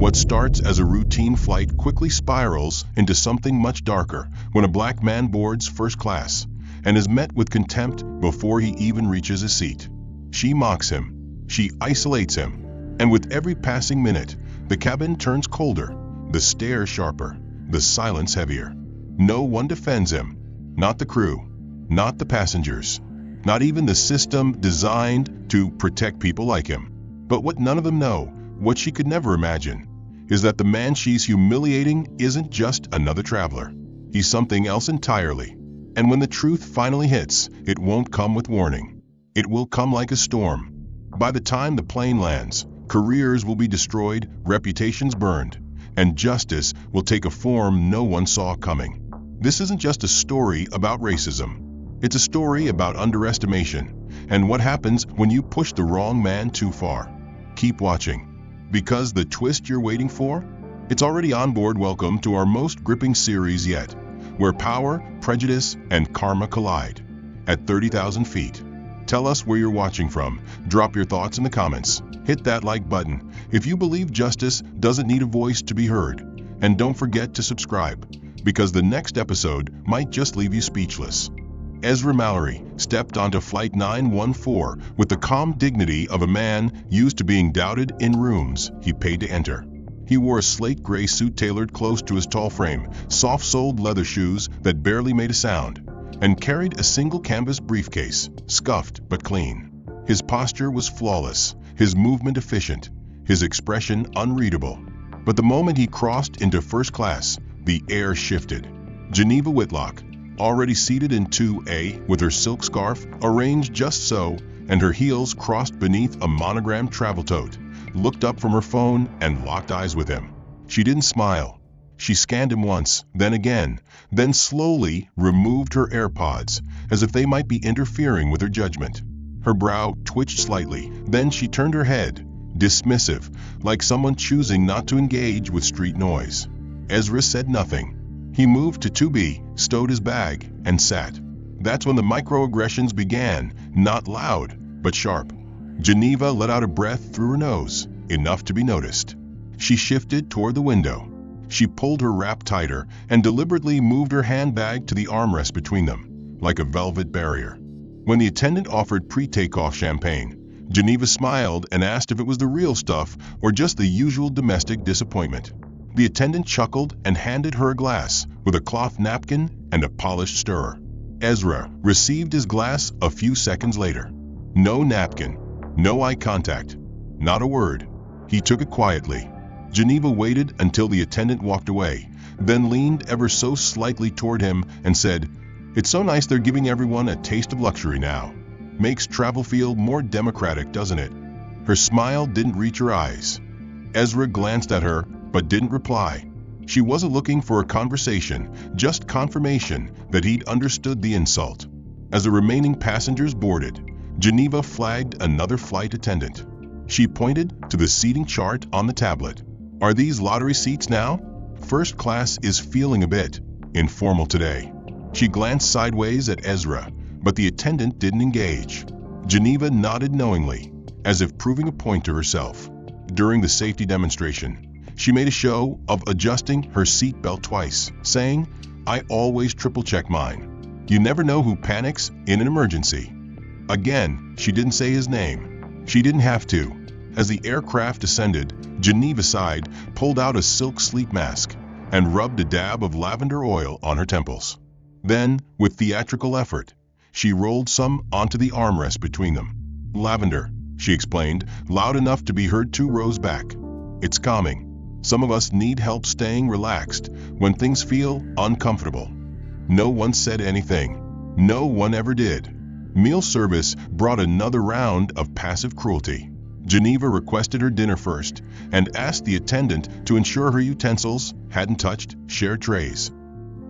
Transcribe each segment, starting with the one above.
What starts as a routine flight quickly spirals into something much darker when a black man boards first class and is met with contempt before he even reaches his seat. She mocks him, she isolates him, and with every passing minute, the cabin turns colder, the stare sharper, the silence heavier. No one defends him, not the crew, not the passengers, not even the system designed to protect people like him. But what none of them know, what she could never imagine, is that the man she's humiliating isn't just another traveler. He's something else entirely. And when the truth finally hits, it won't come with warning. It will come like a storm. By the time the plane lands, careers will be destroyed, reputations burned, and justice will take a form no one saw coming. This isn't just a story about racism. It's a story about underestimation and what happens when you push the wrong man too far. Keep watching, because the twist you're waiting for, it's already on board. Welcome to our most gripping series yet, where power, prejudice, and karma collide. At 30,000 feet. Tell us where you're watching from. Drop your thoughts in the comments. Hit that like button if you believe justice doesn't need a voice to be heard. And don't forget to subscribe, because the next episode might just leave you speechless. Ezra Mallory stepped onto Flight 914 with the calm dignity of a man used to being doubted in rooms he paid to enter. He wore a slate gray suit tailored close to his tall frame, soft-soled leather shoes that barely made a sound, and carried a single canvas briefcase, scuffed but clean. His posture was flawless, his movement efficient, his expression unreadable. But the moment he crossed into first class, the air shifted. Geneva Whitlock, already seated in 2A with her silk scarf arranged just so and her heels crossed beneath a monogrammed travel tote, looked up from her phone and locked eyes with him. She didn't smile. She scanned him once, then again, then slowly removed her AirPods as if they might be interfering with her judgment. Her brow twitched slightly, then she turned her head, dismissive, like someone choosing not to engage with street noise. Ezra said nothing. He moved to 2B, stowed his bag, and sat. That's when the microaggressions began, not loud, but sharp. Geneva let out a breath through her nose, enough to be noticed. She shifted toward the window. She pulled her wrap tighter and deliberately moved her handbag to the armrest between them, like a velvet barrier. When the attendant offered pre-takeoff champagne, Geneva smiled and asked if it was the real stuff or just the usual domestic disappointment. The attendant chuckled and handed her a glass with a cloth napkin and a polished stirrer. Ezra received his glass a few seconds later. No napkin, no eye contact, not a word. He took it quietly. Geneva waited until the attendant walked away, then leaned ever so slightly toward him and said, "It's so nice they're giving everyone a taste of luxury now. Makes travel feel more democratic, doesn't it?" Her smile didn't reach her eyes. Ezra glanced at her, but didn't reply. She wasn't looking for a conversation, just confirmation that he'd understood the insult. As the remaining passengers boarded, Geneva flagged another flight attendant. She pointed to the seating chart on the tablet. "Are these lottery seats now? First class is feeling a bit informal today." She glanced sideways at Ezra, but the attendant didn't engage. Geneva nodded knowingly, as if proving a point to herself. During the safety demonstration, she made a show of adjusting her seatbelt twice, saying, "I always triple-check mine. You never know who panics in an emergency." Again, she didn't say his name. She didn't have to. As the aircraft descended, Geneva sighed, pulled out a silk sleep mask, and rubbed a dab of lavender oil on her temples. Then, with theatrical effort, she rolled some onto the armrest between them. "Lavender," she explained, loud enough to be heard 2 rows back. "It's calming. Some of us need help staying relaxed when things feel uncomfortable." No one said anything. No one ever did. Meal service brought another round of passive cruelty. Geneva requested her dinner first and asked the attendant to ensure her utensils hadn't touched shared trays.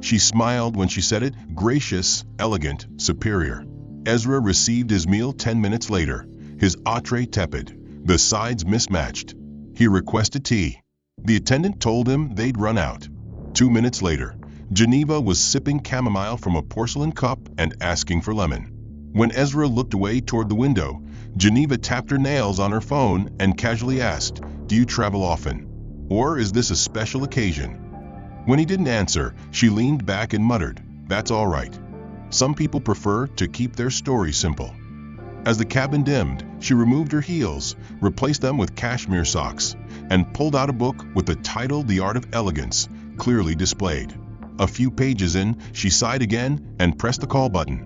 She smiled when she said it, gracious, elegant, superior. Ezra received his meal 10 minutes later, his entree tepid, the sides mismatched. He requested tea. The attendant told him they'd run out. 2 minutes later, Geneva was sipping chamomile from a porcelain cup and asking for lemon. When Ezra looked away toward the window, Geneva tapped her nails on her phone and casually asked, "Do you travel often?" Or is this a special occasion? When he didn't answer, she leaned back and muttered, "That's all right." Some people prefer to keep their story simple. As the cabin dimmed, she removed her heels, replaced them with cashmere socks, and pulled out a book with the title The Art of Elegance clearly displayed. A few pages in, she sighed again and pressed the call button.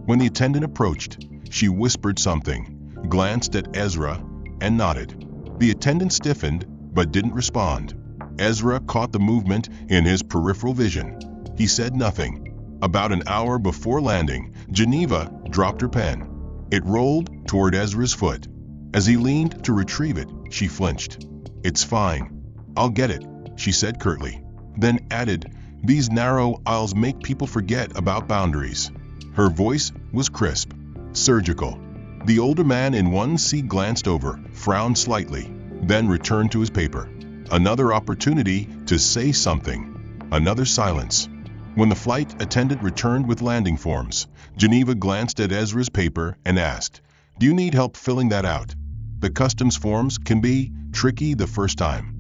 When the attendant approached, she whispered something, glanced at Ezra, and nodded. The attendant stiffened, but didn't respond. Ezra caught the movement in his peripheral vision. He said nothing. About an hour before landing, Geneva dropped her pen. It rolled toward Ezra's foot. As he leaned to retrieve it, she flinched. "It's fine. I'll get it," she said curtly. Then added, "These narrow aisles make people forget about boundaries." Her voice was crisp, surgical. The older man in one seat glanced over, frowned slightly, then returned to his paper. Another opportunity to say something. Another silence. When the flight attendant returned with landing forms, Geneva glanced at Ezra's paper and asked, "Do you need help filling that out?" The customs forms can be tricky the first time.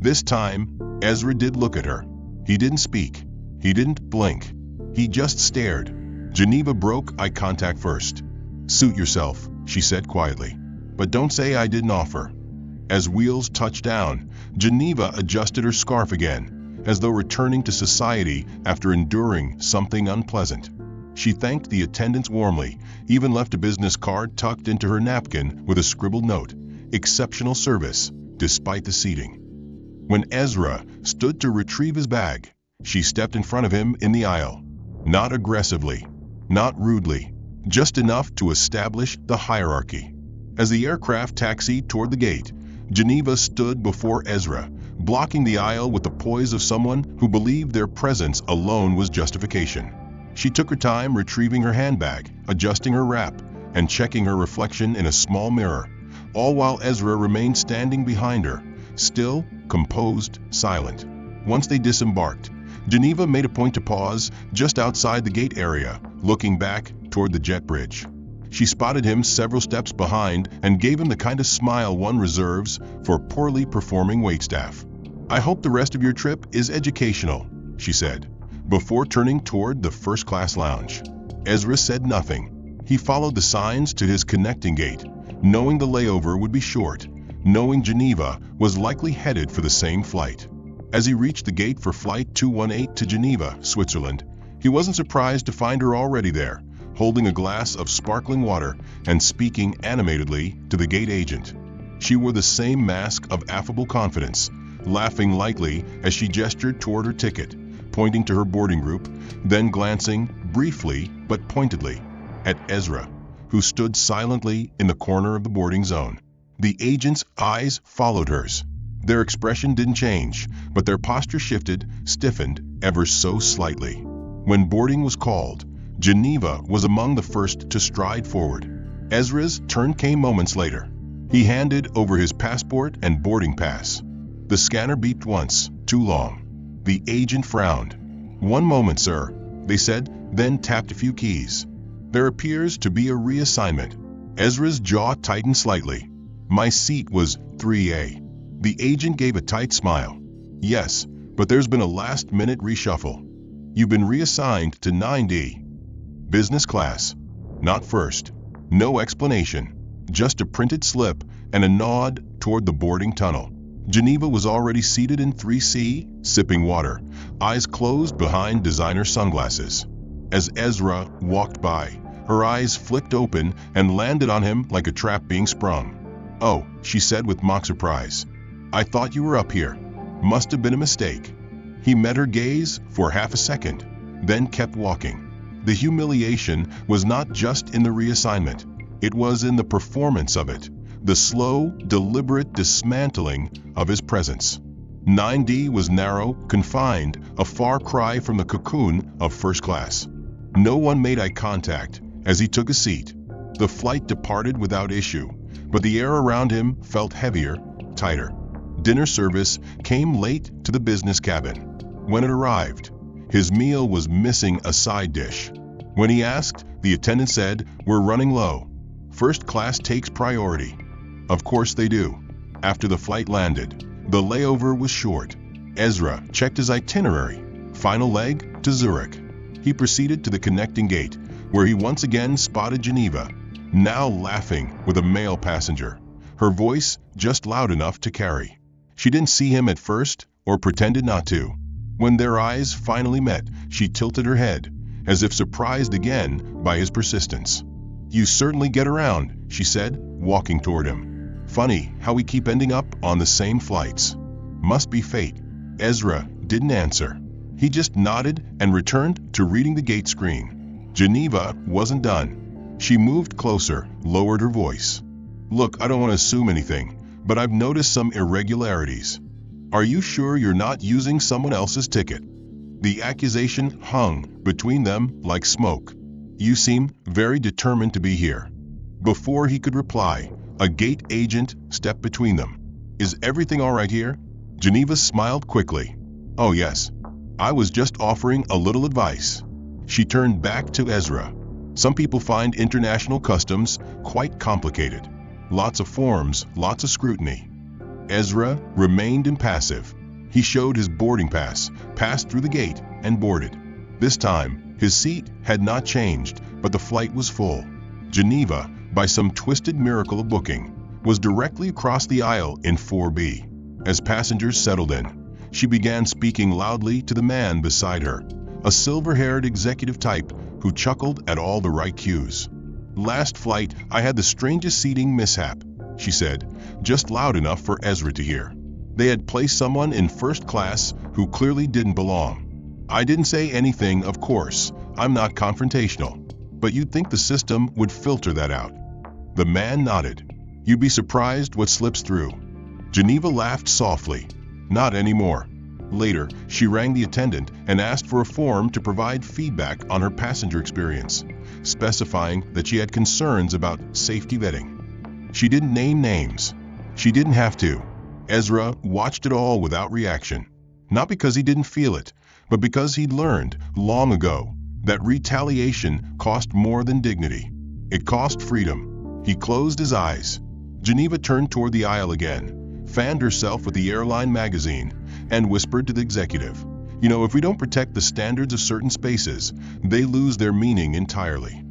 This time, Ezra did look at her. He didn't speak. He didn't blink. He just stared. Geneva broke eye contact first. "Suit yourself," she said quietly. "But don't say I didn't offer." As wheels touched down, Geneva adjusted her scarf again, as though returning to society after enduring something unpleasant. She thanked the attendants warmly, even left a business card tucked into her napkin with a scribbled note, "Exceptional service, despite the seating." When Ezra stood to retrieve his bag, she stepped in front of him in the aisle. Not aggressively, not rudely, just enough to establish the hierarchy. As the aircraft taxied toward the gate, Geneva stood before Ezra, blocking the aisle with the poise of someone who believed their presence alone was justification. She took her time retrieving her handbag, adjusting her wrap, and checking her reflection in a small mirror, all while Ezra remained standing behind her, still, composed, silent. Once they disembarked, Geneva made a point to pause just outside the gate area, looking back toward the jet bridge. She spotted him several steps behind and gave him the kind of smile one reserves for poorly performing waitstaff. "I hope the rest of your trip is educational," she said, before turning toward the first-class lounge. Ezra said nothing. He followed the signs to his connecting gate, knowing the layover would be short, knowing Geneva was likely headed for the same flight. As he reached the gate for Flight 218 to Geneva, Switzerland, he wasn't surprised to find her already there, holding a glass of sparkling water and speaking animatedly to the gate agent. She wore the same mask of affable confidence, laughing lightly as she gestured toward her ticket, pointing to her boarding group, then glancing, briefly but pointedly, at Ezra, who stood silently in the corner of the boarding zone. The agent's eyes followed hers. Their expression didn't change, but their posture shifted, stiffened ever so slightly. When boarding was called, Geneva was among the first to stride forward. Ezra's turn came moments later. He handed over his passport and boarding pass. The scanner beeped once, too long. The agent frowned. "One moment, sir," they said, then tapped a few keys. "There appears to be a reassignment." Ezra's jaw tightened slightly. "My seat was 3A. The agent gave a tight smile. "Yes, but there's been a last-minute reshuffle. You've been reassigned to 9D. Business class. Not first." No explanation, just a printed slip and a nod toward the boarding tunnel. Geneva was already seated in 3C, sipping water, eyes closed behind designer sunglasses. As Ezra walked by, her eyes flicked open and landed on him like a trap being sprung. "Oh," she said with mock surprise. "I thought you were up here. Must have been a mistake." He met her gaze for half a second, then kept walking. The humiliation was not just in the reassignment. It was in the performance of it, the slow, deliberate dismantling of his presence. 9D was narrow, confined, a far cry from the cocoon of first class. No one made eye contact as he took a seat. The flight departed without issue, but the air around him felt heavier, tighter. Dinner service came late to the business cabin. When it arrived, his meal was missing a side dish. When he asked, the attendant said, "We're running low. First class takes priority." Of course they do. After the flight landed, The layover was short. Ezra checked his itinerary. Final leg to Zurich. He proceeded to the connecting gate, where he once again spotted Geneva, now laughing with a male passenger, her voice just loud enough to carry. She didn't see him at first, or pretended not to. When their eyes finally met, she tilted her head, as if surprised again by his persistence. "You certainly get around," she said, walking toward him. "Funny how we keep ending up on the same flights. Must be fate." Ezra didn't answer. He just nodded and returned to reading the gate screen. Geneva wasn't done. She moved closer, lowered her voice. "Look, I don't want to assume anything, but I've noticed some irregularities. Are you sure you're not using someone else's ticket?" The accusation hung between them like smoke. "You seem very determined to be here." Before he could reply, a gate agent stepped between them. "Is everything all right here?" Geneva smiled quickly. "Oh yes. I was just offering a little advice." She turned back to Ezra. "Some people find international customs quite complicated. Lots of forms, lots of scrutiny." Ezra remained impassive. He showed his boarding pass, passed through the gate, and boarded. This time, his seat had not changed, but the flight was full. Geneva, by some twisted miracle of booking, was directly across the aisle in 4B. As passengers settled in, she began speaking loudly to the man beside her, a silver-haired executive type who chuckled at all the right cues. "Last flight, I had the strangest seating mishap," she said, just loud enough for Ezra to hear. "They had placed someone in first class who clearly didn't belong. I didn't say anything, of course. I'm not confrontational. But you'd think the system would filter that out." The man nodded. "You'd be surprised what slips through." Geneva laughed softly. "Not anymore." Later, she rang the attendant and asked for a form to provide feedback on her passenger experience, specifying that she had concerns about safety vetting. She didn't name names. She didn't have to. Ezra watched it all without reaction. Not because he didn't feel it, but because he'd learned, long ago, that retaliation cost more than dignity. It cost freedom. He closed his eyes. Geneva turned toward the aisle again, fanned herself with the Airline magazine, and whispered to the executive, "You know, if we don't protect the standards of certain spaces, they lose their meaning entirely."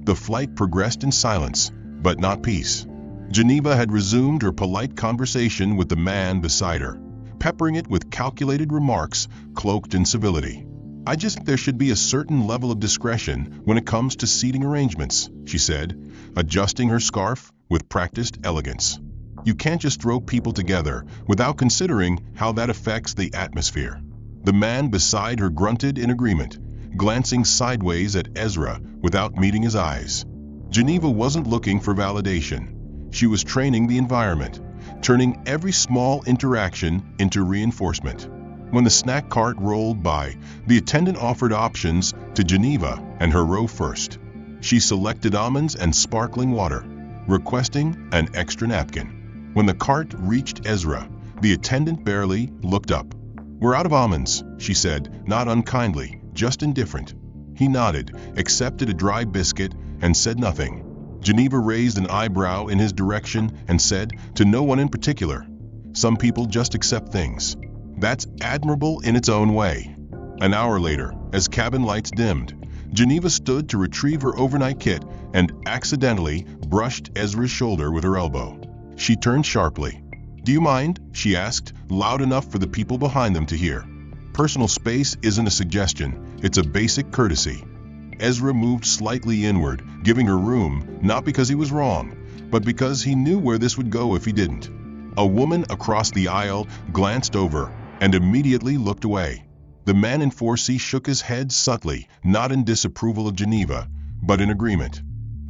The flight progressed in silence, but not peace. Geneva had resumed her polite conversation with the man beside her, peppering it with calculated remarks cloaked in civility. "I just think there should be a certain level of discretion when it comes to seating arrangements," she said, adjusting her scarf with practiced elegance. "You can't just throw people together without considering how that affects the atmosphere." The man beside her grunted in agreement, glancing sideways at Ezra without meeting his eyes. Geneva wasn't looking for validation. She was training the environment, turning every small interaction into reinforcement. When the snack cart rolled by, the attendant offered options to Geneva and her row first. She selected almonds and sparkling water, requesting an extra napkin. When the cart reached Ezra, the attendant barely looked up. "We're out of almonds," she said, not unkindly, just indifferent. He nodded, accepted a dry biscuit, and said nothing. Geneva raised an eyebrow in his direction and said, to no one in particular, "Some people just accept things. That's admirable in its own way." An hour later, as cabin lights dimmed, Geneva stood to retrieve her overnight kit and accidentally brushed Ezra's shoulder with her elbow. She turned sharply. "Do you mind?" she asked, loud enough for the people behind them to hear. "Personal space isn't a suggestion, it's a basic courtesy." Ezra moved slightly inward, giving her room, not because he was wrong, but because he knew where this would go if he didn't. A woman across the aisle glanced over and immediately looked away. The man in 4C shook his head subtly, not in disapproval of Geneva, but in agreement.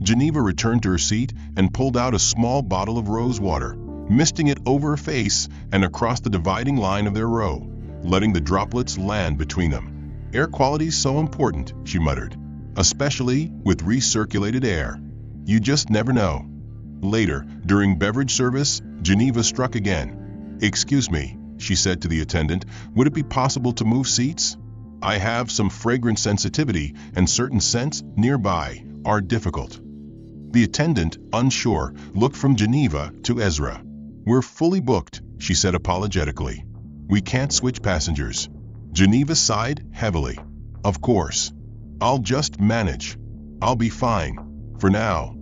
Geneva returned to her seat and pulled out a small bottle of rose water, misting it over her face and across the dividing line of their row, letting the droplets land between them. "Air quality's so important," she muttered, "especially with recirculated air. You just never know." Later, during beverage service, Geneva struck again. "Excuse me," she said to the attendant, "would it be possible to move seats? I have some fragrance sensitivity and certain scents nearby are difficult." The attendant, unsure, looked from Geneva to Ezra. "We're fully booked," she said apologetically. We can't switch passengers. Geneva sighed heavily. Of course. I'll just manage. I'll be fine. For now.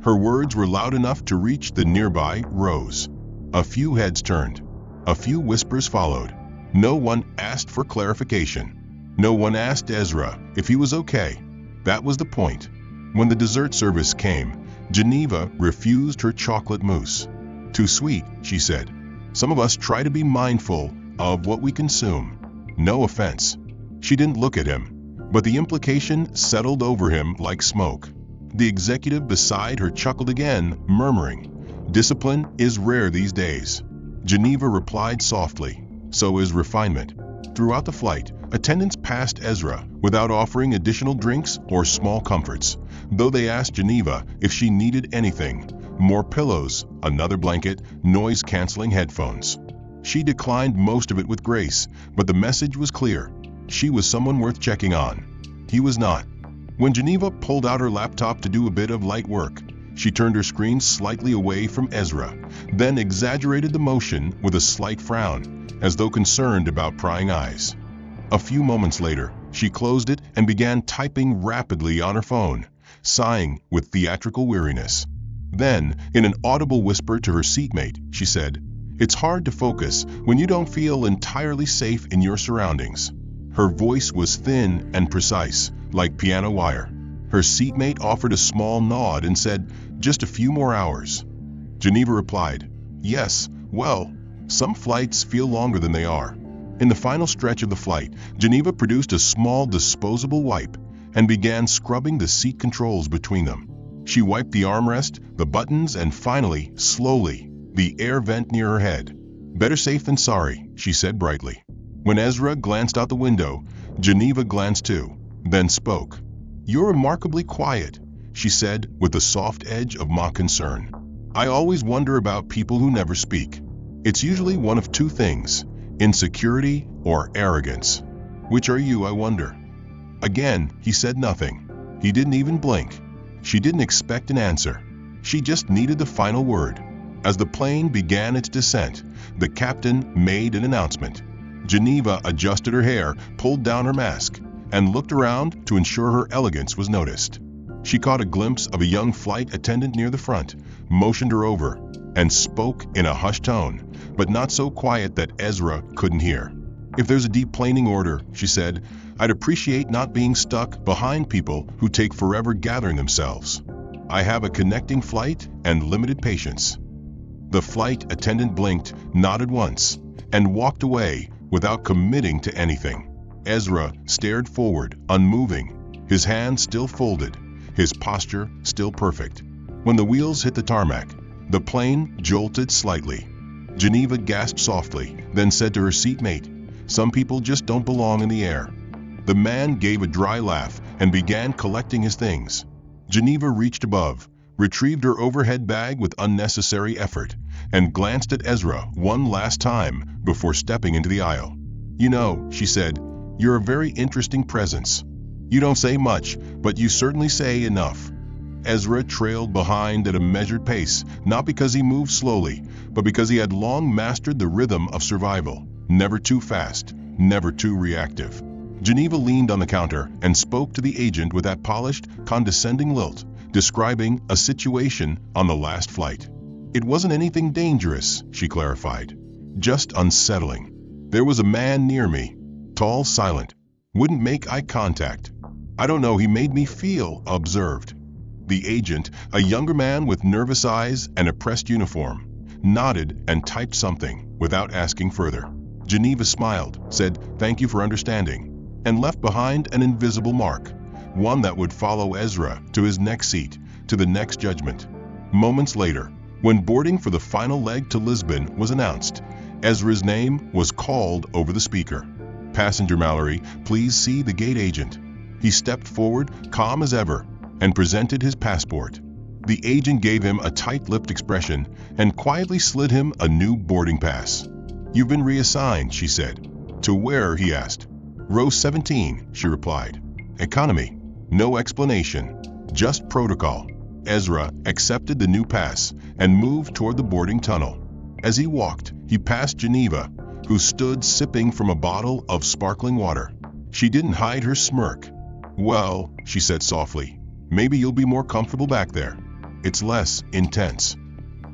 Her words were loud enough to reach the nearby rows. A few heads turned. A few whispers followed. No one asked for clarification. No one asked Ezra if he was okay. That was the point. When the dessert service came, Geneva refused her chocolate mousse. Too sweet, she said. Some of us try to be mindful of what we consume. No offense. She didn't look at him, but the implication settled over him like smoke. The executive beside her chuckled again, murmuring, "Discipline is rare these days." Geneva replied softly, "So is refinement." Throughout the flight, attendants passed Ezra without offering additional drinks or small comforts, though they asked Geneva if she needed anything: more pillows, another blanket, noise-canceling headphones. She declined most of it with grace, but the message was clear. She was someone worth checking on. He was not. When Geneva pulled out her laptop to do a bit of light work, she turned her screen slightly away from Ezra, then exaggerated the motion with a slight frown, as though concerned about prying eyes. A few moments later, she closed it and began typing rapidly on her phone, sighing with theatrical weariness. Then, in an audible whisper to her seatmate, she said, "It's hard to focus when you don't feel entirely safe in your surroundings." Her voice was thin and precise, like piano wire. Her seatmate offered a small nod and said, "Just a few more hours." Geneva replied, "Yes, well, some flights feel longer than they are." In the final stretch of the flight, Geneva produced a small disposable wipe and began scrubbing the seat controls between them. She wiped the armrest, the buttons, and finally, slowly, the air vent near her head. "Better safe than sorry," she said brightly. When Ezra glanced out the window, Geneva glanced too, then spoke. "You're remarkably quiet," she said with a soft edge of mock concern. "I always wonder about people who never speak. It's usually one of two things, insecurity or arrogance. Which are you, I wonder?" Again, he said nothing. He didn't even blink. She didn't expect an answer. She just needed the final word. As the plane began its descent, the captain made an announcement. Geneva adjusted her hair, pulled down her mask, and looked around to ensure her elegance was noticed. She caught a glimpse of a young flight attendant near the front, motioned her over, and spoke in a hushed tone, but not so quiet that Ezra couldn't hear. "If there's a deplaning order," she said, "I'd appreciate not being stuck behind people who take forever gathering themselves. I have a connecting flight and limited patience." The flight attendant blinked, nodded once, and walked away without committing to anything. Ezra stared forward, unmoving, his hands still folded, his posture still perfect. When the wheels hit the tarmac, the plane jolted slightly. Geneva gasped softly, then said to her seatmate, "Some people just don't belong in the air." The man gave a dry laugh and began collecting his things. Geneva reached above, retrieved her overhead bag with unnecessary effort, and glanced at Ezra one last time before stepping into the aisle. "You know," she said, "you're a very interesting presence. You don't say much, but you certainly say enough." Ezra trailed behind at a measured pace, not because he moved slowly, but because he had long mastered the rhythm of survival, never too fast, never too reactive. Geneva leaned on the counter and spoke to the agent with that polished, condescending lilt, describing a situation on the last flight. "It wasn't anything dangerous," she clarified, "just unsettling. There was a man near me, tall, silent, wouldn't make eye contact. I don't know, he made me feel observed." The agent, a younger man with nervous eyes and a pressed uniform, nodded and typed something without asking further. Geneva smiled, said, "Thank you for understanding," and left behind an invisible mark, one that would follow Ezra to his next seat, to the next judgment. Moments later, when boarding for the final leg to Lisbon was announced, Ezra's name was called over the speaker. "Passenger Mallory, please see the gate agent." He stepped forward, calm as ever, and presented his passport. The agent gave him a tight-lipped expression and quietly slid him a new boarding pass. "You've been reassigned," she said. "To where?" he asked. "Row 17, she replied. "Economy." No explanation, just protocol. Ezra accepted the new pass and moved toward the boarding tunnel. As he walked, He passed Geneva, who stood sipping from a bottle of sparkling water. She didn't hide her smirk. "Well," she said softly, "maybe you'll be more comfortable back there. It's less intense."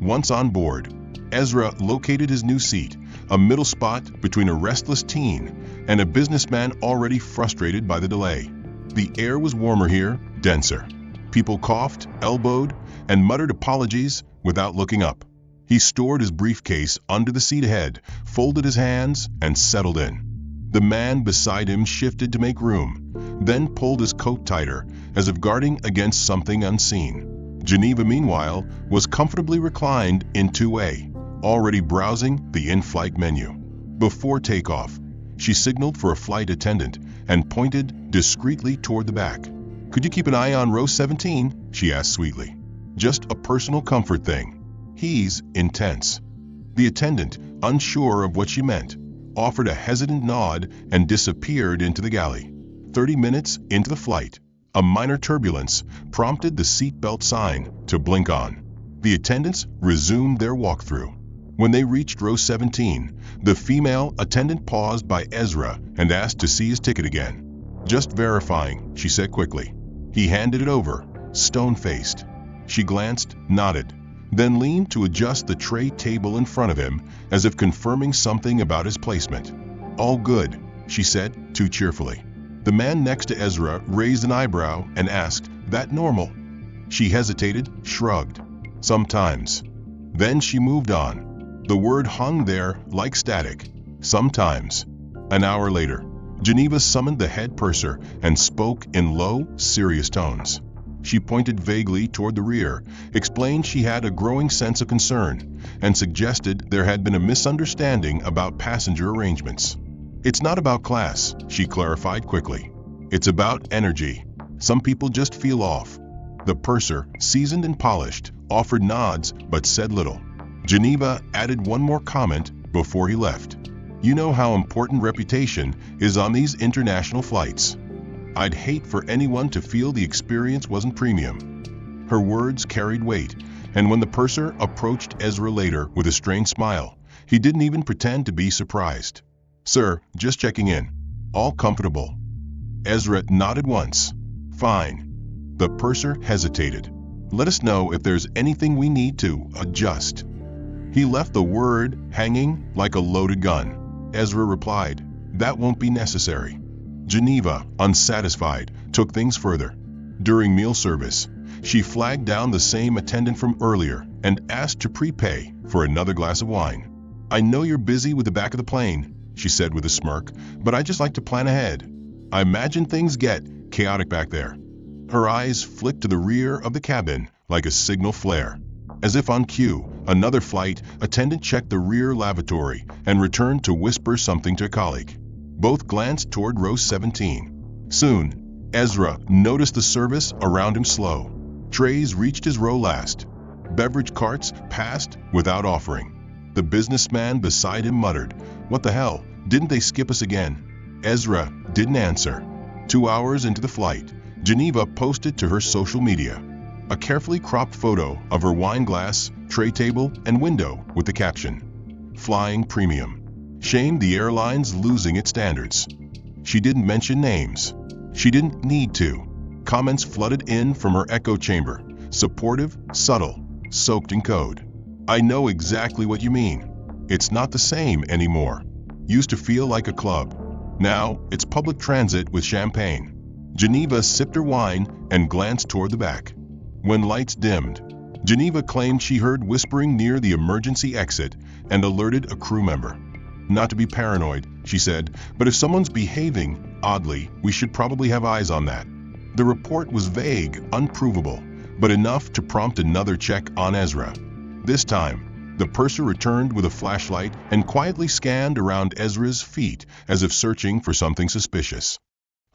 Once on board, Ezra located his new seat, a middle spot between a restless teen and a businessman already frustrated by the delay. The air was warmer here, denser. People coughed, elbowed, and muttered apologies without looking up. He stored his briefcase under the seat ahead, folded his hands, and settled in. The man beside him shifted to make room, then pulled his coat tighter, as if guarding against something unseen. Geneva, meanwhile, was comfortably reclined in 2A, already browsing the in-flight menu. Before takeoff, she signaled for a flight attendant and pointed discreetly toward the back. "Could you keep an eye on row 17? She asked sweetly. "Just a personal comfort thing. He's intense." The attendant, unsure of what she meant, offered a hesitant nod and disappeared into the galley. 30 minutes into the flight, a minor turbulence prompted the seatbelt sign to blink on. The attendants resumed their walkthrough. When they reached row 17, the female attendant paused by Ezra and asked to see his ticket again. "Just verifying," she said quickly. He handed it over, stone-faced. She glanced, nodded, then leaned to adjust the tray table in front of him as if confirming something about his placement. "All good," she said, too cheerfully. The man next to Ezra raised an eyebrow and asked, "That normal?" She hesitated, shrugged. "Sometimes." Then she moved on. The word hung there like static. "Sometimes." An hour later, Geneva summoned the head purser and spoke in low, serious tones. She pointed vaguely toward the rear, explained she had a growing sense of concern, and suggested there had been a misunderstanding about passenger arrangements. "It's not about class," she clarified quickly. "It's about energy. Some people just feel off." The purser, seasoned and polished, offered nods but said little. Geneva added one more comment before he left. "You know how important reputation is on these international flights. I'd hate for anyone to feel the experience wasn't premium." Her words carried weight, and when the purser approached Ezra later with a strained smile, he didn't even pretend to be surprised. "Sir, just checking in. All comfortable?" Ezra nodded once. "Fine." The purser hesitated. "Let us know if there's anything we need to adjust." He left the word hanging like a loaded gun. Ezra replied, "That won't be necessary." Geneva, unsatisfied, took things further. During meal service, she flagged down the same attendant from earlier and asked to prepay for another glass of wine. "I know you're busy with the back of the plane," she said with a smirk, "but I just like to plan ahead. I imagine things get chaotic back there." Her eyes flicked to the rear of the cabin like a signal flare. As if on cue, another flight attendant checked the rear lavatory and returned to whisper something to a colleague. Both glanced toward row 17. Soon, Ezra noticed the service around him slow. Trays reached his row last. Beverage carts passed without offering. The businessman beside him muttered, "What the hell, didn't they skip us again?" Ezra didn't answer. 2 hours into the flight, Geneva posted to her social media a carefully cropped photo of her wine glass, tray table, and window with the caption, "Flying Premium. Shame the airline's losing its standards." She didn't mention names. She didn't need to. Comments flooded in from her echo chamber, supportive, subtle, soaked in code. "I know exactly what you mean. It's not the same anymore. Used to feel like a club. Now it's public transit with champagne." Geneva sipped her wine and glanced toward the back. When lights dimmed, Geneva claimed she heard whispering near the emergency exit and alerted a crew member. "Not to be paranoid," she said, "but if someone's behaving oddly, we should probably have eyes on that." The report was vague, unprovable, but enough to prompt another check on Ezra. This time, the purser returned with a flashlight and quietly scanned around Ezra's feet as if searching for something suspicious.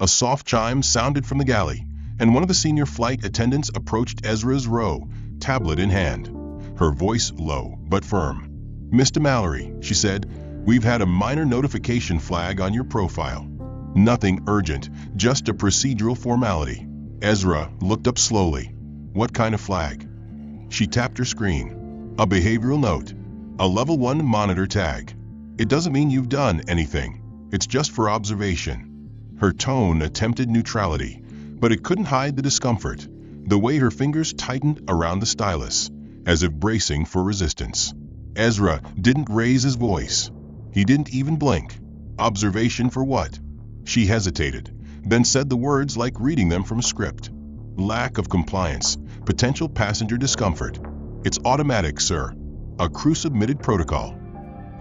A soft chime sounded from the galley, and one of the senior flight attendants approached Ezra's row, tablet in hand. Her voice low but firm. "Mr. Mallory," she said, "we've had a minor notification flag on your profile. Nothing urgent, just a procedural formality." Ezra looked up slowly. "What kind of flag?" She tapped her screen. "A behavioral note." A level 1 monitor tag. It doesn't mean you've done anything. It's just for observation. Her tone attempted neutrality, but it couldn't hide the discomfort, the way her fingers tightened around the stylus, as if bracing for resistance. Ezra didn't raise his voice. He didn't even blink. Observation for what? She hesitated, then said the words like reading them from a script. Lack of compliance, potential passenger discomfort. It's automatic, sir. A crew-submitted protocol.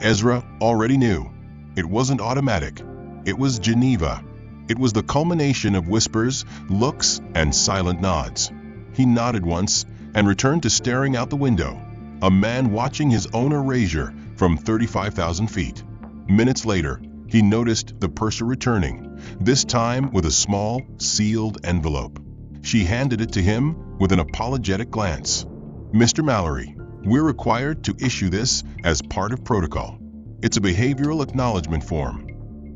Ezra already knew. It wasn't automatic. It was Geneva. It was the culmination of whispers, looks, and silent nods. He nodded once and returned to staring out the window, a man watching his own erasure from 35,000 feet. Minutes later, he noticed the purser returning, this time with a small, sealed envelope. She handed it to him with an apologetic glance. "Mr. Mallory, we're required to issue this as part of protocol. It's a behavioral acknowledgement form."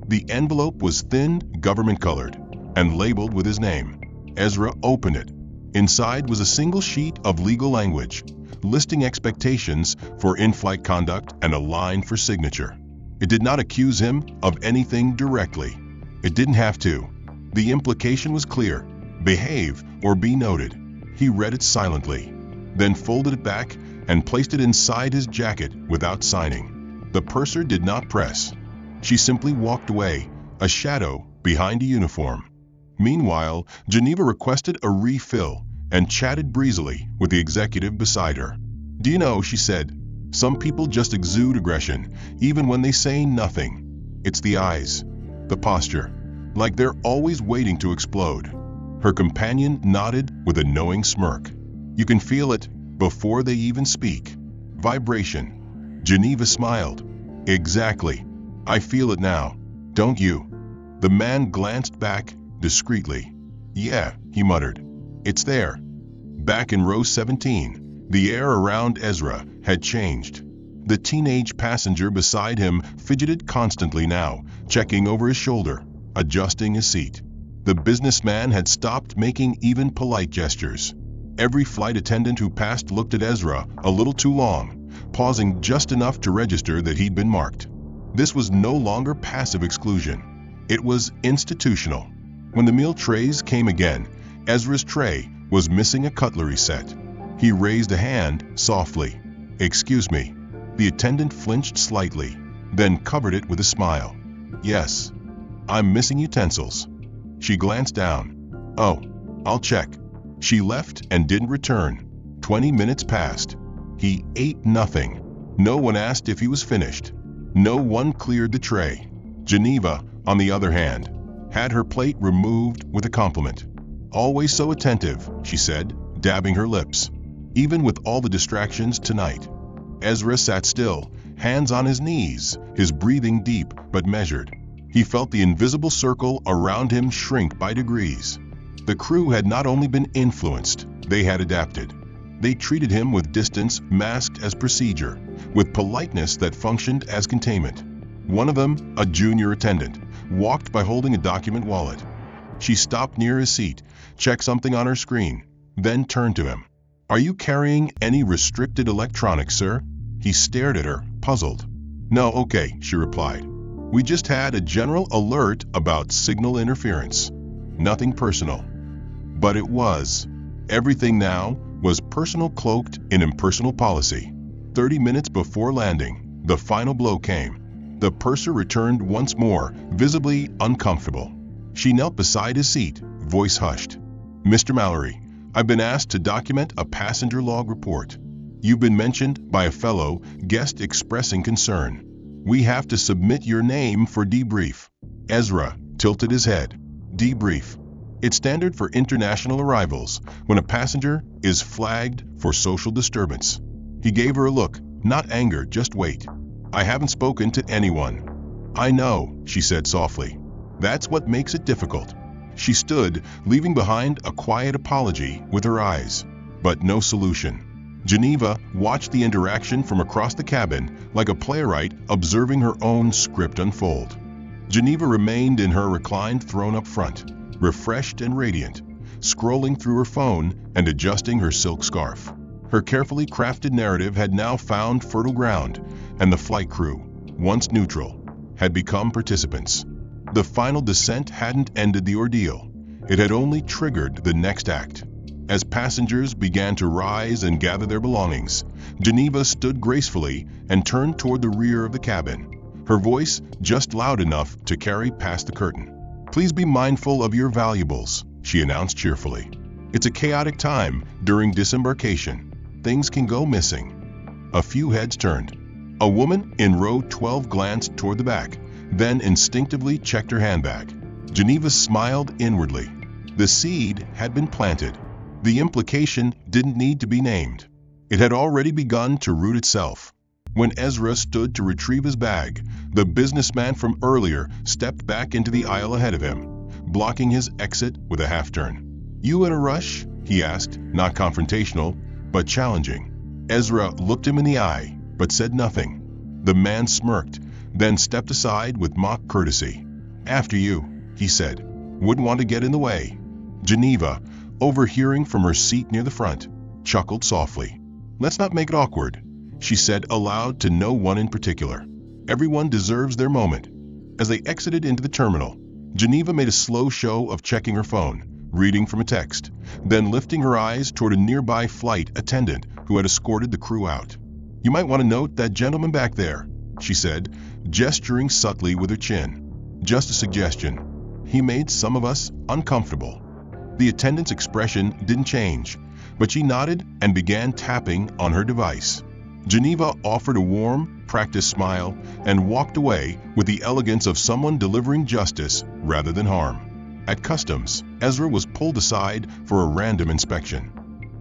The envelope was thin, government-colored, and labeled with his name. Ezra opened it. Inside was a single sheet of legal language, listing expectations for in-flight conduct and a line for signature. It did not accuse him of anything directly. It didn't have to. The implication was clear: behave or be noted. He read it silently, then folded it back and placed it inside his jacket without signing. The purser did not press. She simply walked away, a shadow behind a uniform. Meanwhile, Geneva requested a refill and chatted breezily with the executive beside her. "Do you know," she said, "some people just exude aggression, even when they say nothing. It's the eyes, the posture, like they're always waiting to explode." Her companion nodded with a knowing smirk. "You can feel it before they even speak. Vibration." Geneva smiled. "Exactly. I feel it now. Don't you?" The man glanced back discreetly. "Yeah," he muttered. "It's there." Back in row 17, the air around Ezra had changed. The teenage passenger beside him fidgeted constantly now, checking over his shoulder, adjusting his seat. The businessman had stopped making even polite gestures. Every flight attendant who passed looked at Ezra a little too long, pausing just enough to register that he'd been marked. This was no longer passive exclusion. It was institutional. When the meal trays came again, Ezra's tray was missing a cutlery set. He raised a hand softly. "Excuse me." The attendant flinched slightly, then covered it with a smile. "Yes, I'm missing utensils." She glanced down. "Oh, I'll check." She left and didn't return. 20 minutes passed. He ate nothing. No one asked if he was finished. No one cleared the tray. Geneva, on the other hand, had her plate removed with a compliment. "Always so attentive," she said, dabbing her lips. "Even with all the distractions tonight." Ezra sat still, hands on his knees, his breathing deep but measured. He felt the invisible circle around him shrink by degrees. The crew had not only been influenced, they had adapted. They treated him with distance masked as procedure, with politeness that functioned as containment. One of them, a junior attendant, walked by holding a document wallet. She stopped near his seat, checked something on her screen, then turned to him. "Are you carrying any restricted electronics, sir?" He stared at her, puzzled. "No, okay," she replied. "We just had a general alert about signal interference. Nothing personal." But it was. Everything now was personal, cloaked in impersonal policy. 30 minutes before landing, the final blow came. The purser returned once more, visibly uncomfortable. She knelt beside his seat, voice hushed. "Mr. Mallory, I've been asked to document a passenger log report. You've been mentioned by a fellow guest expressing concern. We have to submit your name for debrief." Ezra tilted his head. "Debrief. It's standard for international arrivals when a passenger is flagged for social disturbance." He gave her a look, not anger, just wait. "I haven't spoken to anyone." "I know," she said softly. "That's what makes it difficult." She stood, leaving behind a quiet apology with her eyes, but no solution. Geneva watched the interaction from across the cabin like a playwright observing her own script unfold. Geneva remained in her reclined throne up front, refreshed and radiant, scrolling through her phone and adjusting her silk scarf. Her carefully crafted narrative had now found fertile ground, and the flight crew, once neutral, had become participants. The final descent hadn't ended the ordeal. It had only triggered the next act. As passengers began to rise and gather their belongings, Geneva stood gracefully and turned toward the rear of the cabin, her voice just loud enough to carry past the curtain. "Please be mindful of your valuables," she announced cheerfully. "It's a chaotic time during disembarkation. Things can go missing." A few heads turned. A woman in row 12 glanced toward the back, then instinctively checked her handbag. Geneva smiled inwardly. The seed had been planted. The implication didn't need to be named. It had already begun to root itself. When Ezra stood to retrieve his bag, the businessman from earlier stepped back into the aisle ahead of him, blocking his exit with a half-turn. "You in a rush?" he asked, not confrontational, but challenging. Ezra looked him in the eye, but said nothing. The man smirked, then stepped aside with mock courtesy. "After you," he said. "Wouldn't want to get in the way." Geneva, overhearing from her seat near the front, chuckled softly. "Let's not make it awkward," she said aloud to no one in particular. "Everyone deserves their moment." As they exited into the terminal, Geneva made a slow show of checking her phone, reading from a text, then lifting her eyes toward a nearby flight attendant who had escorted the crew out. "You might want to note that gentleman back there," she said, gesturing subtly with her chin. "Just a suggestion. He made some of us uncomfortable." The attendant's expression didn't change, but she nodded and began tapping on her device. Geneva offered a warm, practiced smile and walked away with the elegance of someone delivering justice rather than harm. At customs, Ezra was pulled aside for a random inspection.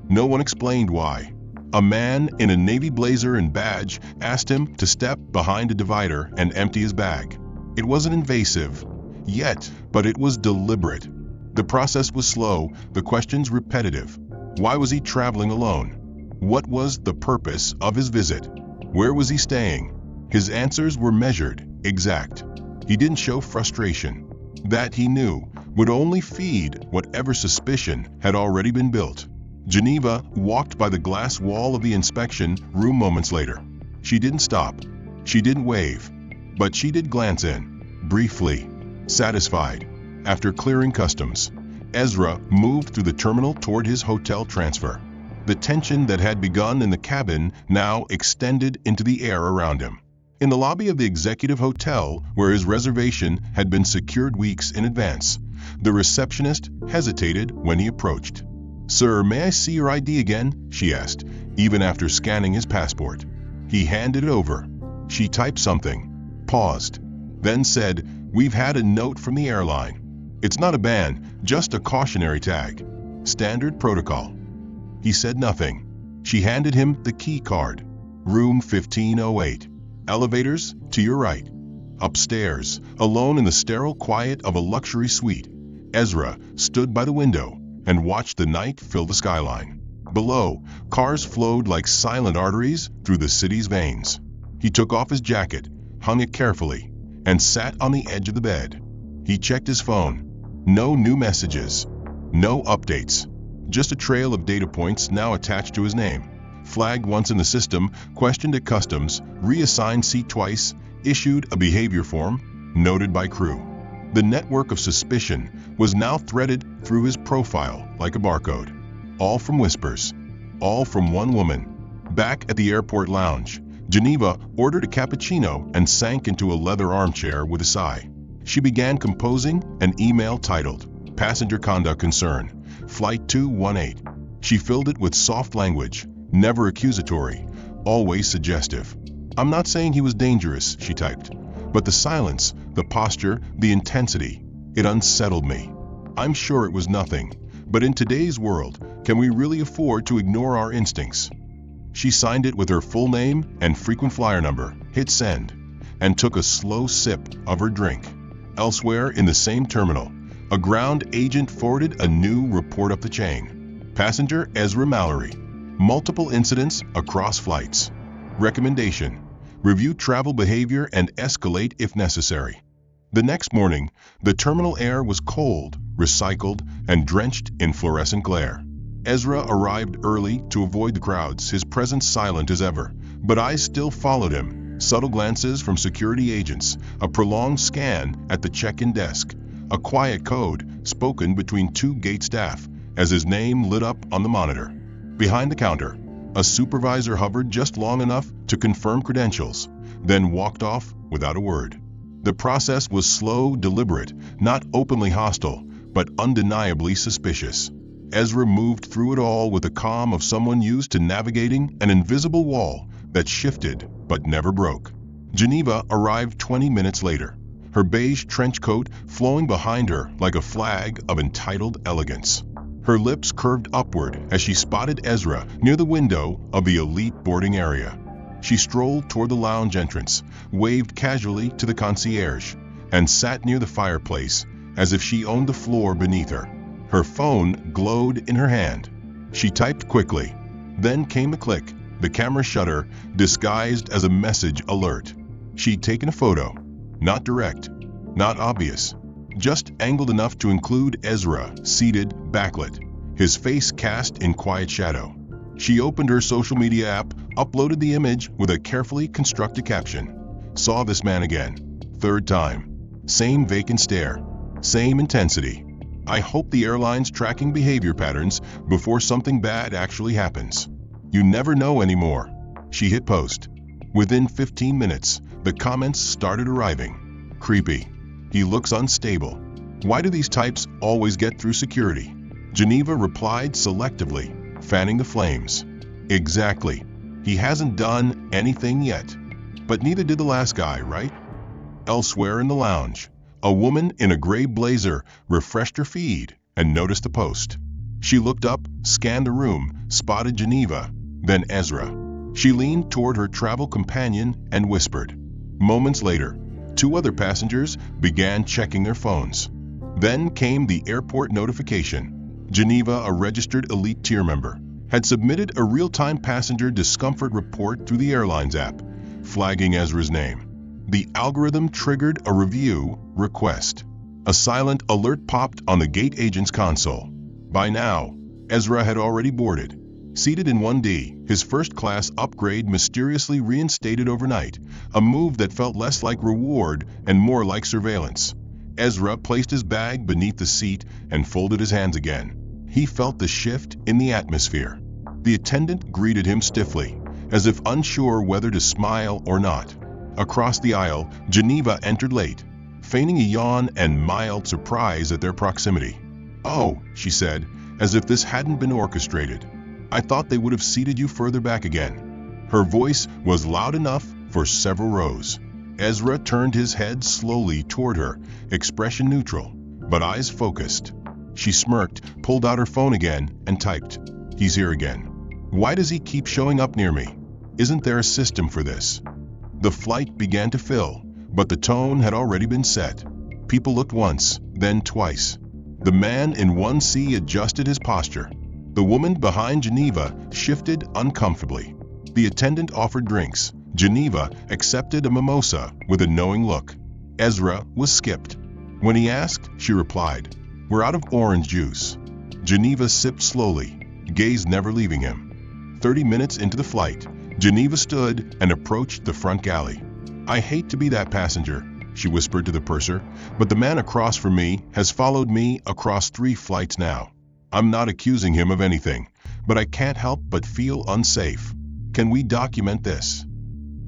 No one explained why. A man in a navy blazer and badge asked him to step behind a divider and empty his bag. It wasn't invasive, yet, but it was deliberate. The process was slow, the questions repetitive. Why was he traveling alone? What was the purpose of his visit? Where was he staying? His answers were measured, exact. He didn't show frustration. That, he knew, would only feed whatever suspicion had already been built. Geneva walked by the glass wall of the inspection room moments later. She didn't stop. She didn't wave. But she did glance in, briefly, satisfied. After clearing customs, Ezra moved through the terminal toward his hotel transfer. The tension that had begun in the cabin now extended into the air around him. In the lobby of the executive hotel, where his reservation had been secured weeks in advance, the receptionist hesitated when he approached. "Sir, may I see your ID again?" she asked, even after scanning his passport. He handed it over. She typed something, paused, then said, "We've had a note from the airline. It's not a ban, just a cautionary tag. Standard protocol." He said nothing. She handed him the key card. "Room 1508. Elevators to your right." Upstairs, alone in the sterile quiet of a luxury suite, Ezra stood by the window and watched the night fill the skyline. Below, cars flowed like silent arteries through the city's veins. He took off his jacket, hung it carefully, and sat on the edge of the bed. He checked his phone. No new messages. No updates. Just a trail of data points now attached to his name. Flagged once in the system, questioned at customs, reassigned seat twice, issued a behavior form, noted by crew. The network of suspicion was now threaded through his profile like a barcode. All from whispers. All from one woman. Back at the airport lounge, Geneva ordered a cappuccino and sank into a leather armchair with a sigh. She began composing an email titled, "Passenger Conduct Concern, Flight 218. She filled it with soft language, never accusatory, always suggestive. "I'm not saying he was dangerous," she typed, "but the silence, the posture, the intensity, it unsettled me. I'm sure it was nothing, but in today's world, can we really afford to ignore our instincts?" She signed it with her full name and frequent flyer number, hit send, and took a slow sip of her drink. Elsewhere in the same terminal, a ground agent forwarded a new report up the chain. Passenger Ezra Mallory. Multiple incidents across flights. Recommendation: review travel behavior and escalate if necessary. The next morning, the terminal air was cold, recycled, and drenched in fluorescent glare. Ezra arrived early to avoid the crowds, his presence silent as ever, but eyes still followed him. Subtle glances from security agents, a prolonged scan at the check-in desk, a quiet code spoken between two gate staff as his name lit up on the monitor. Behind the counter, a supervisor hovered just long enough to confirm credentials, then walked off without a word. The process was slow, deliberate, not openly hostile, but undeniably suspicious. Ezra moved through it all with the calm of someone used to navigating an invisible wall that shifted but never broke. Geneva arrived 20 minutes later, her beige trench coat flowing behind her like a flag of entitled elegance. Her lips curved upward as she spotted Ezra near the window of the elite boarding area. She strolled toward the lounge entrance, waved casually to the concierge, and sat near the fireplace as if she owned the floor beneath her. Her phone glowed in her hand. She typed quickly. Then came a click, the camera shutter disguised as a message alert. She'd taken a photo. Not direct, not obvious, just angled enough to include Ezra seated backlit, his face cast in quiet shadow. She opened her social media app, uploaded the image with a carefully constructed caption. Saw this man again. Third time. Same vacant stare. Same intensity. I hope the airline's tracking behavior patterns before something bad actually happens. You never know anymore. She hit post. Within 15 minutes, the comments started arriving. Creepy. He looks unstable. Why do these types always get through security? Geneva replied selectively, fanning the flames. Exactly. He hasn't done anything yet. But neither did the last guy, right? Elsewhere in the lounge, a woman in a gray blazer refreshed her feed and noticed the post. She looked up, scanned the room, spotted Geneva, then Ezra. She leaned toward her travel companion and whispered. Moments later, 2 other passengers began checking their phones. Then came the airport notification. Geneva, a registered elite tier member, had submitted a real-time passenger discomfort report through the airline's app, flagging Ezra's name. The algorithm triggered a review request. A silent alert popped on the gate agent's console. By now, Ezra had already boarded. Seated in 1D, his first-class upgrade mysteriously reinstated overnight, a move that felt less like reward and more like surveillance. Ezra placed his bag beneath the seat and folded his hands again. He felt the shift in the atmosphere. The attendant greeted him stiffly, as if unsure whether to smile or not. Across the aisle, Geneva entered late, feigning a yawn and mild surprise at their proximity. "Oh," she said, as if this hadn't been orchestrated. "I thought they would have seated you further back again." Her voice was loud enough for several rows. Ezra turned his head slowly toward her, expression neutral, but eyes focused. She smirked, pulled out her phone again, and typed, "He's here again. Why does he keep showing up near me? Isn't there a system for this?" The flight began to fill, but the tone had already been set. People looked once, then twice. The man in 1C adjusted his posture. The woman behind Geneva shifted uncomfortably. The attendant offered drinks. Geneva accepted a mimosa with a knowing look. Ezra was skipped. When he asked, she replied, "We're out of orange juice." Geneva sipped slowly, gaze never leaving him. 30 minutes into the flight, Geneva stood and approached the front galley. "I hate to be that passenger," she whispered to the purser, "but the man across from me has followed me across 3 flights now. I'm not accusing him of anything, but I can't help but feel unsafe. Can we document this?"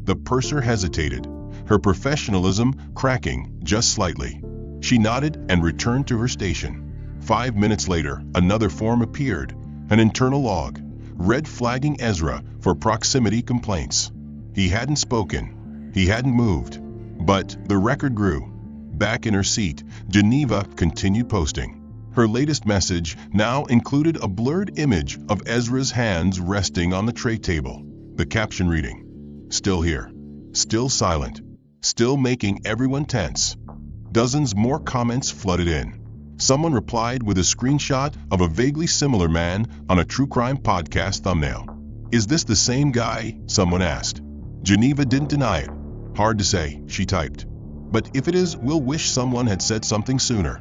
The purser hesitated, her professionalism cracking just slightly. She nodded and returned to her station. 5 minutes later, another form appeared, an internal log, red flagging Ezra for proximity complaints. He hadn't spoken, he hadn't moved, but the record grew. Back in her seat, Geneva continued posting. Her latest message now included a blurred image of Ezra's hands resting on the tray table, the caption reading, "Still here, still silent, still making everyone tense." Dozens more comments flooded in. Someone replied with a screenshot of a vaguely similar man on a true crime podcast thumbnail. "Is this the same guy?" someone asked. Geneva didn't deny it. "Hard to say," she typed. "But if it is, we'll wish someone had said something sooner."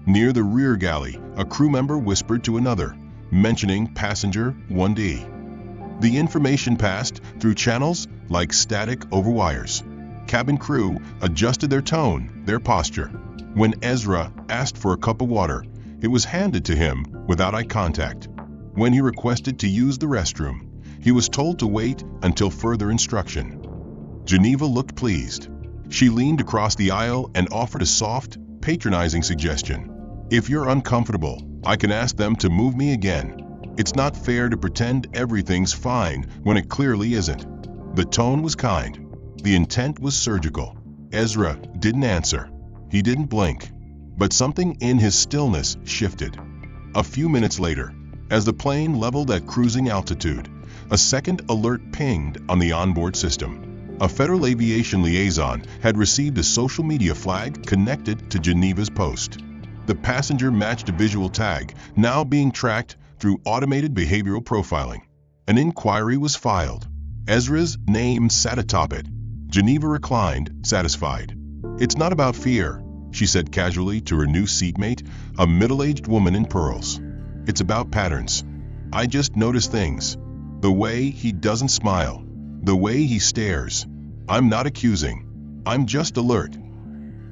Near the rear galley, a crew member whispered to another, mentioning passenger 1D. The information passed through channels like static over wires. Cabin crew adjusted their tone, their posture. When Ezra asked for a cup of water, it was handed to him without eye contact. When he requested to use the restroom, he was told to wait until further instruction. Geneva looked pleased. She leaned across the aisle and offered a soft, patronizing suggestion. If you're uncomfortable, I can ask them to move me again. It's not fair to pretend everything's fine when it clearly isn't. The tone was kind. The intent was surgical. Ezra didn't answer. He didn't blink. But something in his stillness shifted. A few minutes later, as the plane leveled at cruising altitude, a second alert pinged on the onboard system. A Federal Aviation liaison had received a social media flag connected to Geneva's post. The passenger matched a visual tag, now being tracked through automated behavioral profiling. An inquiry was filed. Ezra's name sat atop it. Geneva reclined, satisfied. It's not about fear, she said casually to her new seatmate, a middle-aged woman in pearls. It's about patterns. I just notice things. The way he doesn't smile. The way he stares. I'm not accusing. I'm just alert.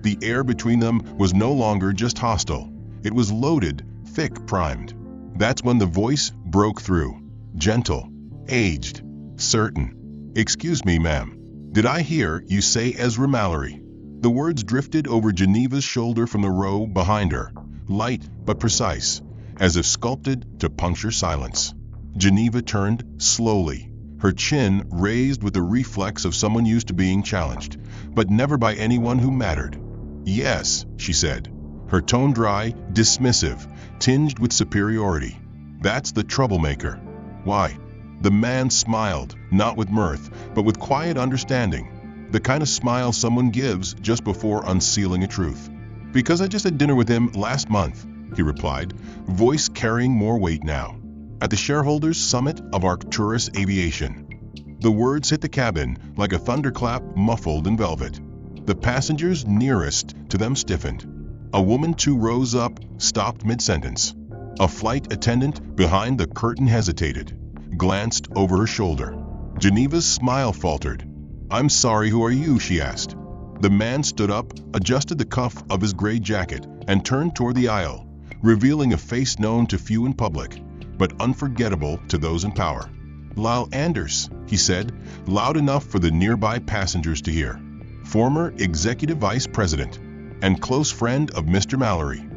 The air between them was no longer just hostile. It was loaded, thick, primed. That's when the voice broke through. Gentle, aged, certain. Excuse me, ma'am. Did I hear you say Ezra Mallory? The words drifted over Geneva's shoulder from the row behind her, light but precise, as if sculpted to puncture silence. Geneva turned slowly, her chin raised with the reflex of someone used to being challenged, but never by anyone who mattered. Yes, she said, her tone dry, dismissive, tinged with superiority. That's the troublemaker. Why? The man smiled, not with mirth, but with quiet understanding. The kind of smile someone gives just before unsealing a truth. Because I just had dinner with him last month, he replied, voice carrying more weight now. At the shareholders' summit of Arcturus Aviation. The words hit the cabin like a thunderclap muffled in velvet. The passengers nearest to them stiffened. A woman 2 rows up stopped mid-sentence. A flight attendant behind the curtain hesitated, glanced over her shoulder. Geneva's smile faltered. I'm sorry, who are you? She asked. The man stood up, adjusted the cuff of his gray jacket, and turned toward the aisle, revealing a face known to few in public, but unforgettable to those in power. Lyle Anders, he said, loud enough for the nearby passengers to hear. Former executive vice president and close friend of Mr. Mallory.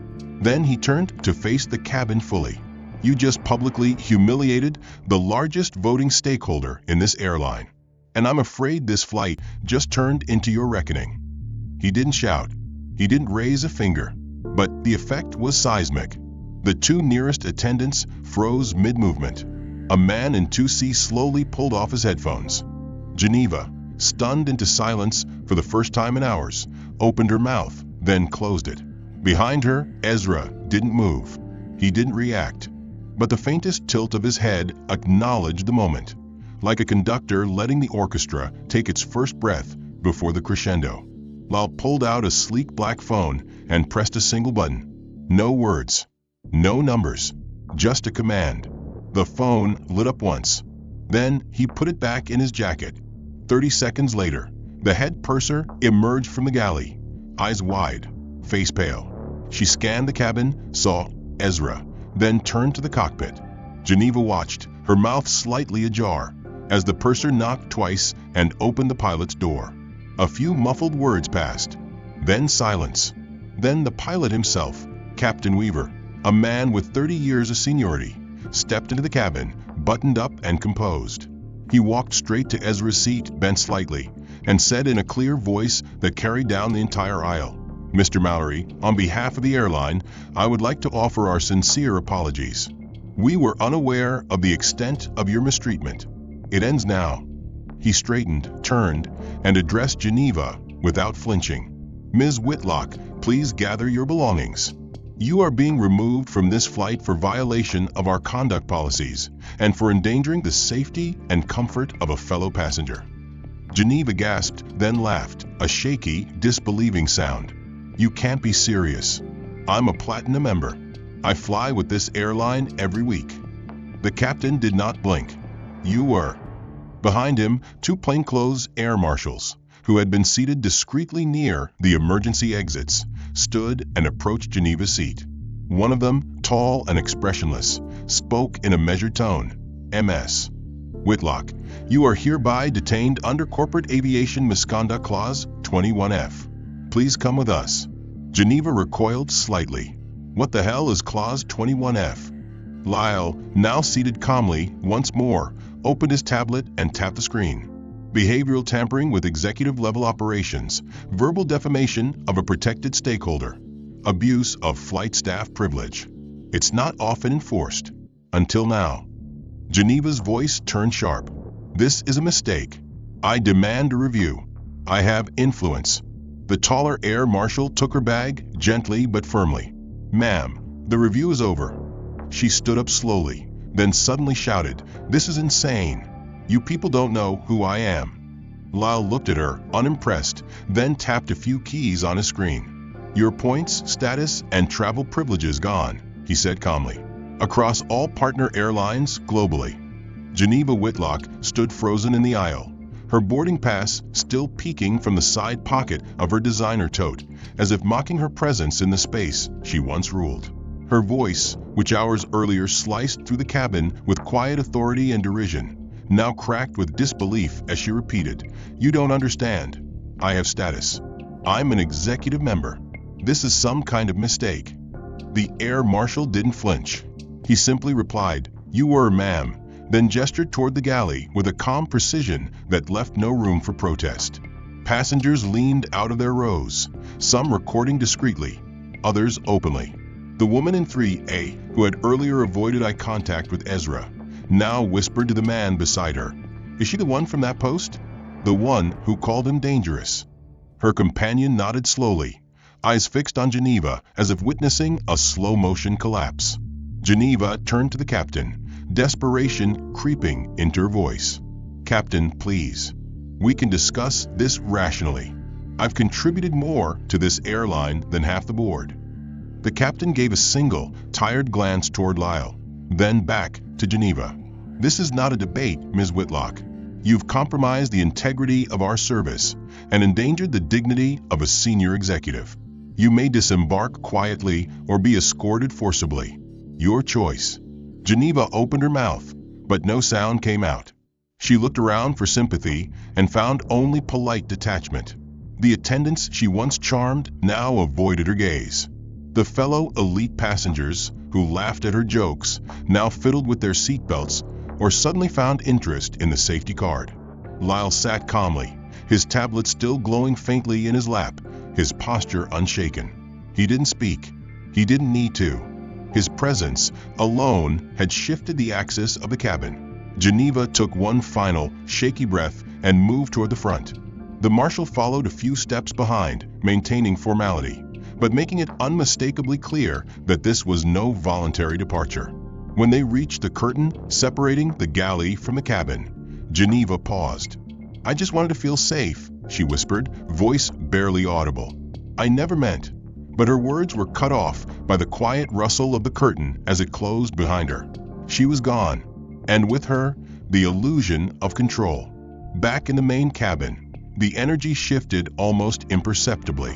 Then he turned to face the cabin fully. You just publicly humiliated the largest voting stakeholder in this airline. And I'm afraid this flight just turned into your reckoning. He didn't shout. He didn't raise a finger. But the effect was seismic. The 2 nearest attendants froze mid-movement. A man in 2C slowly pulled off his headphones. Geneva, stunned into silence for the first time in hours, opened her mouth, then closed it. Behind her, Ezra didn't move. He didn't react. But the faintest tilt of his head acknowledged the moment, like a conductor letting the orchestra take its first breath before the crescendo. Lal pulled out a sleek black phone and pressed a single button. No words. No numbers. Just a command. The phone lit up once. Then he put it back in his jacket. 30 seconds later, the head purser emerged from the galley, eyes wide, face pale. She scanned the cabin, saw Ezra, then turned to the cockpit. Geneva watched, her mouth slightly ajar, as the purser knocked twice and opened the pilot's door. A few muffled words passed. Then silence. Then the pilot himself, Captain Weaver, a man with 30 years of seniority, stepped into the cabin, buttoned up and composed. He walked straight to Ezra's seat, bent slightly, and said in a clear voice that carried down the entire aisle, Mr. Mallory, on behalf of the airline, I would like to offer our sincere apologies. We were unaware of the extent of your mistreatment. It ends now. He straightened, turned, and addressed Geneva without flinching. Ms. Whitlock, please gather your belongings. You are being removed from this flight for violation of our conduct policies and for endangering the safety and comfort of a fellow passenger. Geneva gasped, then laughed, a shaky, disbelieving sound. You can't be serious. I'm a platinum member. I fly with this airline every week. The captain did not blink. You were. Behind him, two plainclothes air marshals, who had been seated discreetly near the emergency exits, stood and approached Geneva's seat. One of them, tall and expressionless, spoke in a measured tone. "Ms. Whitlock, you are hereby detained under Corporate Aviation Misconduct Clause 21F. Please come with us." Geneva recoiled slightly. What the hell is Clause 21F? Lyle, now seated calmly, once more, opened his tablet and tapped the screen. Behavioral tampering with executive-level operations, verbal defamation of a protected stakeholder, abuse of flight staff privilege. It's not often enforced. Until now. Geneva's voice turned sharp. "This is a mistake. I demand a review. I have influence." The taller air marshal took her bag, gently but firmly. "Ma'am, the review is over." She stood up slowly, then suddenly shouted, "This is insane. You people don't know who I am." Lyle looked at her, unimpressed, then tapped a few keys on his screen. "Your points, status, and travel privileges gone," he said calmly. "Across all partner airlines globally." Geneva Whitlock stood frozen in the aisle, her boarding pass still peeking from the side pocket of her designer tote, as if mocking her presence in the space she once ruled. Her voice, which hours earlier sliced through the cabin with quiet authority and derision, now cracked with disbelief as she repeated, "You don't understand. I have status. I'm an executive member. This is some kind of mistake." The air marshal didn't flinch. He simply replied, "You were, ma'am," then gestured toward the galley with a calm precision that left no room for protest. Passengers leaned out of their rows, some recording discreetly, others openly. The woman in 3A, who had earlier avoided eye contact with Ezra, now whispered to the man beside her, "Is she the one from that post? The one who called him dangerous?" Her companion nodded slowly, eyes fixed on Geneva as if witnessing a slow-motion collapse. Geneva turned to the captain, desperation creeping into her voice. "Captain, please. We can discuss this rationally. I've contributed more to this airline than half the board." The captain gave a single, tired glance toward Lyle, then back to Geneva. "This is not a debate, Ms. Whitlock. You've compromised the integrity of our service and endangered the dignity of a senior executive. You may disembark quietly or be escorted forcibly. Your choice." Geneva opened her mouth, but no sound came out. She looked around for sympathy and found only polite detachment. The attendants she once charmed now avoided her gaze. The fellow elite passengers, who laughed at her jokes, now fiddled with their seatbelts or suddenly found interest in the safety card. Lyle sat calmly, his tablet still glowing faintly in his lap, his posture unshaken. He didn't speak. He didn't need to. His presence alone had shifted the axis of the cabin. Geneva took one final, shaky breath and moved toward the front. The marshal followed a few steps behind, maintaining formality, but making it unmistakably clear that this was no voluntary departure. When they reached the curtain separating the galley from the cabin, Geneva paused. "I just wanted to feel safe," she whispered, voice barely audible. "I never meant." But her words were cut off by the quiet rustle of the curtain as it closed behind her. She was gone, and with her, the illusion of control. Back in the main cabin, the energy shifted almost imperceptibly.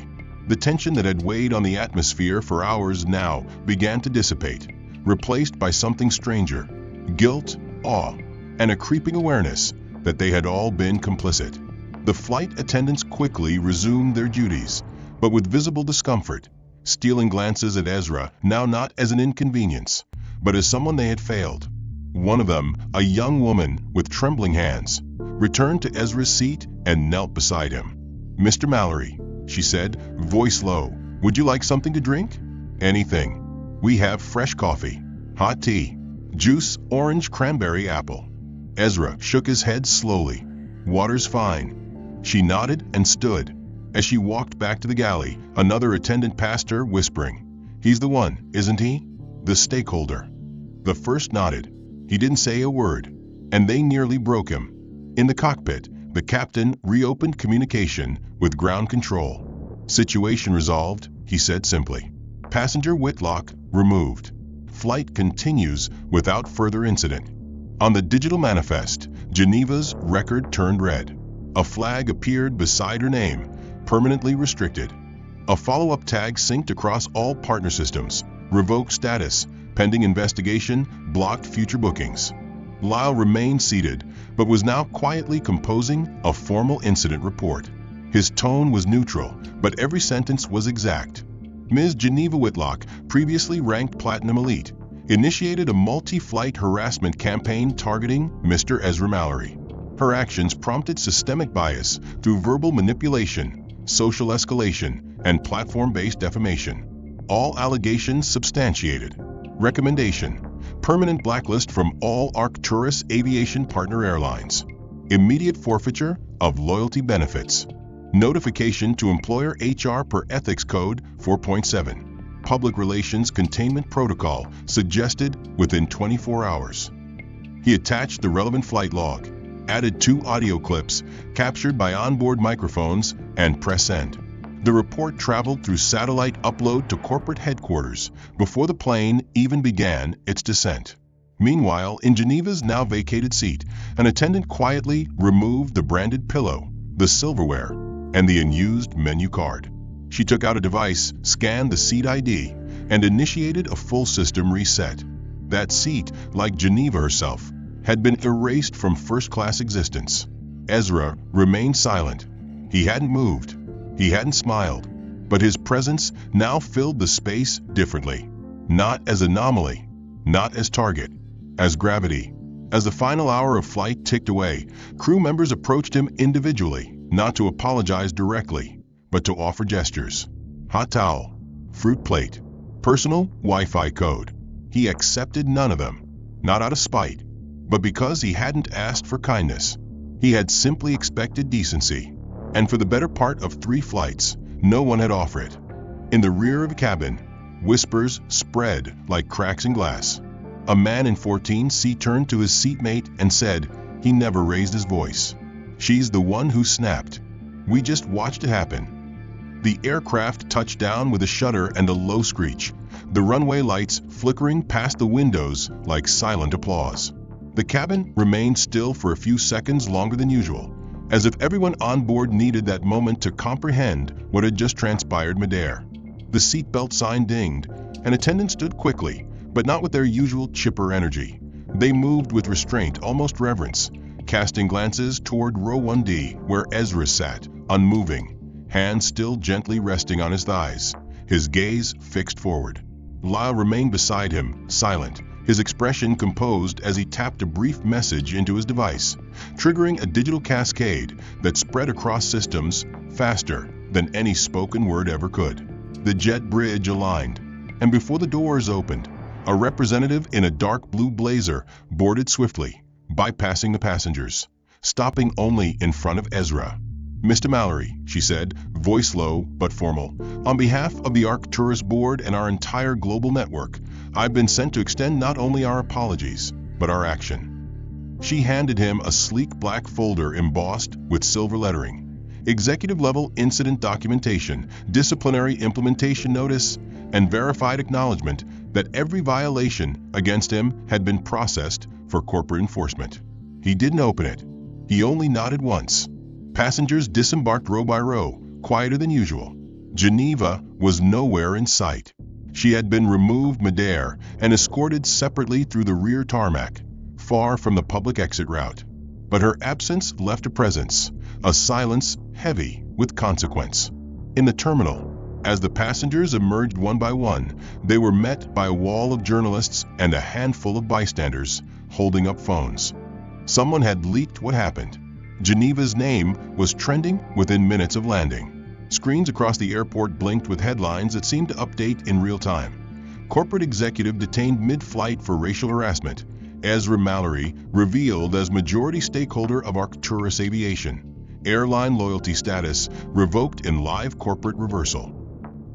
The tension that had weighed on the atmosphere for hours now began to dissipate, replaced by something stranger, guilt, awe, and a creeping awareness that they had all been complicit. The flight attendants quickly resumed their duties, but with visible discomfort, stealing glances at Ezra now not as an inconvenience, but as someone they had failed. One of them, a young woman with trembling hands, returned to Ezra's seat and knelt beside him. "Mr. Mallory," she said, voice low, "would you like something to drink?" "Anything. We have fresh coffee, hot tea, juice, orange, cranberry, apple." Ezra shook his head slowly. "Water's fine." She nodded and stood. As she walked back to the galley, another attendant passed her, whispering, "He's the one, isn't he? The stakeholder." The first nodded. He didn't say a word, and they nearly broke him. In the cockpit, the captain reopened communication with ground control. "Situation resolved," he said simply. "Passenger Whitlock removed. flight continues without further incident. On the digital manifest, Geneva's record turned red. A flag appeared beside her name, permanently restricted. A follow-up tag synced across all partner systems, revoked status, pending investigation, blocked future bookings. Lyle remained seated, but was now quietly composing a formal incident report. His tone was neutral, but every sentence was exact. Ms. Geneva Whitlock, previously ranked Platinum Elite, initiated a multi-flight harassment campaign targeting Mr. Ezra Mallory. Her actions prompted systemic bias through verbal manipulation, social escalation, and platform-based defamation. All allegations substantiated. Recommendation: permanent blacklist from all Arcturus aviation partner airlines. Immediate forfeiture of loyalty benefits. Notification to employer HR per Ethics Code 4.7. Public Relations Containment Protocol suggested within 24 hours. He attached the relevant flight log, added 2 audio clips captured by onboard microphones, and press send. The report traveled through satellite upload to corporate headquarters before the plane even began its descent. Meanwhile, in Geneva's now vacated seat, an attendant quietly removed the branded pillow, the silverware, and the unused menu card. She took out a device, scanned the seat ID, and initiated a full system reset. That seat, like Geneva herself, had been erased from first-class existence. Ezra remained silent. He hadn't moved. He hadn't smiled. But his presence now filled the space differently. Not as anomaly, not as target, as gravity. As the final hour of flight ticked away, crew members approached him individually, not to apologize directly, but to offer gestures. Hot towel, fruit plate, personal Wi-Fi code. He accepted none of them, not out of spite, but because he hadn't asked for kindness. He had simply expected decency. And for the better part of 3 flights, no one had offered it. In the rear of the cabin, whispers spread like cracks in glass. A man in 14C turned to his seatmate and said, he never raised his voice. She's the one who snapped. We just watched it happen. The aircraft touched down with a shudder and a low screech, the runway lights flickering past the windows like silent applause. The cabin remained still for a few seconds longer than usual, as if everyone on board needed that moment to comprehend what had just transpired midair. The seatbelt sign dinged, and attendants stood quickly, but not with their usual chipper energy. They moved with restraint, almost reverence, casting glances toward row 1D, where Ezra sat, unmoving, hands still gently resting on his thighs, his gaze fixed forward. Lyle remained beside him, silent, his expression composed as he tapped a brief message into his device, triggering a digital cascade that spread across systems faster than any spoken word ever could. The jet bridge aligned, and before the doors opened, a representative in a dark blue blazer boarded swiftly, bypassing the passengers, stopping only in front of Ezra. Mr. Mallory, she said, voice low but formal, on behalf of the Arcturus board and our entire global network, I've been sent to extend not only our apologies, but our action. She handed him a sleek black folder embossed with silver lettering. Executive-level incident documentation, disciplinary implementation notice, and verified acknowledgement that every violation against him had been processed for corporate enforcement. He didn't open it. He only nodded once. Passengers disembarked row by row, quieter than usual. Geneva was nowhere in sight. She had been removed midair and escorted separately through the rear tarmac, far from the public exit route. But her absence left a presence, a silence heavy with consequence. In the terminal, as the passengers emerged one by one, they were met by a wall of journalists and a handful of bystanders holding up phones. Someone had leaked what happened. Geneva's name was trending within minutes of landing. Screens across the airport blinked with headlines that seemed to update in real time. Corporate executive detained mid-flight for racial harassment. Ezra Mallory revealed as majority stakeholder of Arcturus Aviation. Airline loyalty status revoked in live corporate reversal.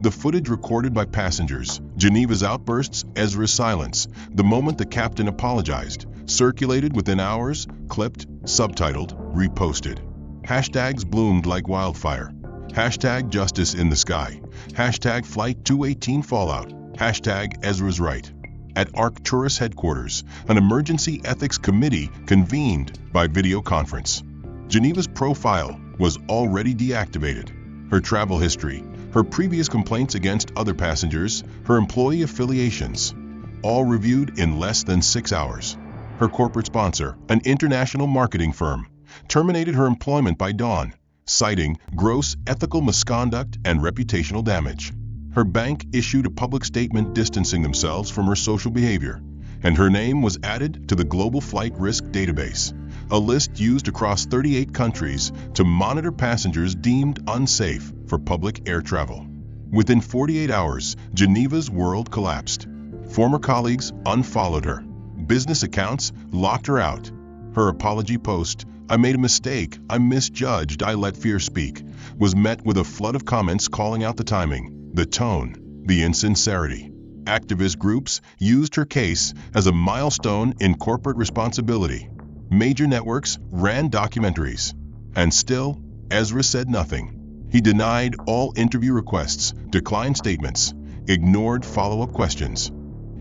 The footage recorded by passengers, Geneva's outbursts, Ezra's silence, the moment the captain apologized, circulated within hours, clipped, subtitled, reposted. Hashtags bloomed like wildfire. Hashtag justice in the sky. Hashtag flight 218 fallout. Hashtag Ezra's right. At ARC Tourist headquarters, an emergency ethics committee convened by video conference. Geneva's profile was already deactivated. Her travel history, her previous complaints against other passengers, her employee affiliations, all reviewed in less than 6 hours. Her corporate sponsor, an international marketing firm, terminated her employment by dawn, citing gross ethical misconduct and reputational damage. Her bank issued a public statement distancing themselves from her social behavior, and her name was added to the Global Flight Risk Database, a list used across 38 countries to monitor passengers deemed unsafe for public air travel. Within 48 hours, Geneva's world collapsed. Former colleagues unfollowed her. Business accounts locked her out. Her apology post, "I made a mistake, I misjudged, I let fear speak," was met with a flood of comments calling out the timing, the tone, the insincerity. Activist groups used her case as a milestone in corporate responsibility. Major networks ran documentaries. And still, Ezra said nothing. He denied all interview requests, declined statements, ignored follow-up questions.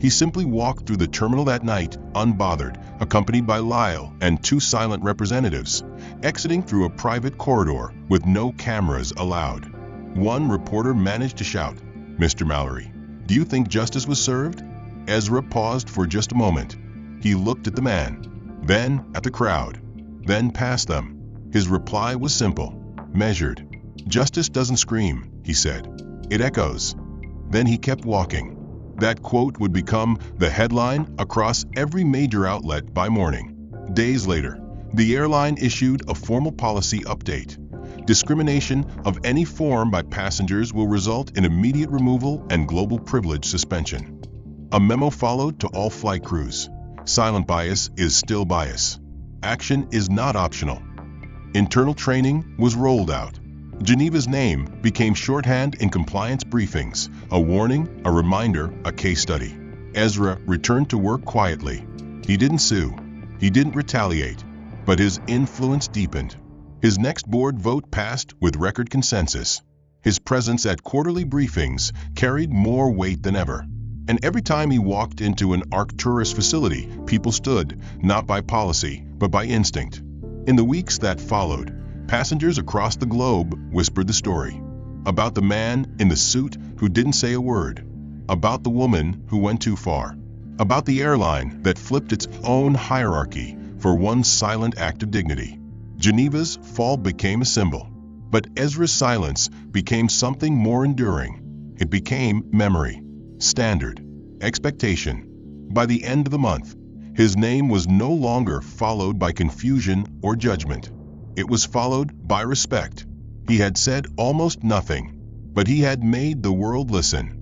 He simply walked through the terminal that night, unbothered, accompanied by Lyle and 2 silent representatives, exiting through a private corridor with no cameras allowed. One reporter managed to shout, "Mr. Mallory, do you think justice was served?" Ezra paused for just a moment. He looked at the man, then at the crowd, then past them. His reply was simple, measured. "Justice doesn't scream," he said. "It echoes." Then he kept walking. That quote would become the headline across every major outlet by morning. Days later, the airline issued a formal policy update. Discrimination of any form by passengers will result in immediate removal and global privilege suspension. A memo followed to all flight crews. Silent bias is still bias. Action is not optional. Internal training was rolled out. Geneva's name became shorthand in compliance briefings, a warning, a reminder, a case study. Ezra returned to work quietly. He didn't sue. He didn't retaliate. But his influence deepened. His next board vote passed with record consensus. His presence at quarterly briefings carried more weight than ever. And every time he walked into an ARC tourist facility, people stood, not by policy, but by instinct. In the weeks that followed, passengers across the globe whispered the story. About the man in the suit who didn't say a word. About the woman who went too far. About the airline that flipped its own hierarchy for one silent act of dignity. Geneva's fall became a symbol. But Ezra's silence became something more enduring. It became memory, standard, expectation. By the end of the month, his name was no longer followed by confusion or judgment. It was followed by respect. He had said almost nothing, but he had made the world listen.